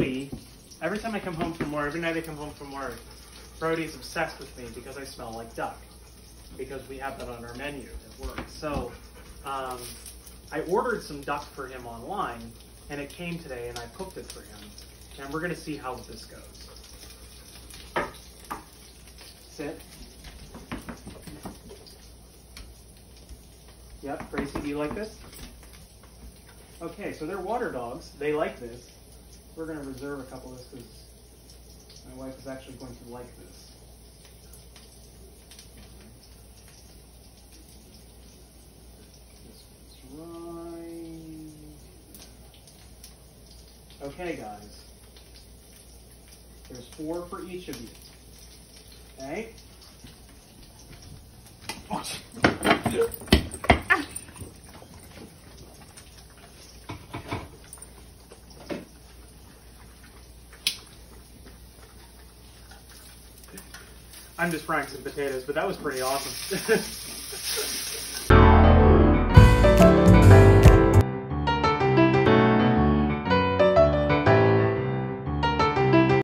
Brody, every time I come home from work, every night I come home from work, Brody's obsessed with me because I smell like duck. Because we have that on our menu at work. So I ordered some duck for him online, and it came today, and I cooked it for him. And we're going to see how this goes. Sit. Yep, Gracie, do you like this? Okay, so they're water dogs. They like this. We're going to reserve a couple of this because my wife is actually going to like this. Right. Okay, guys. There's 4 for each of you. Okay? I'm just frying some potatoes, but that was pretty awesome.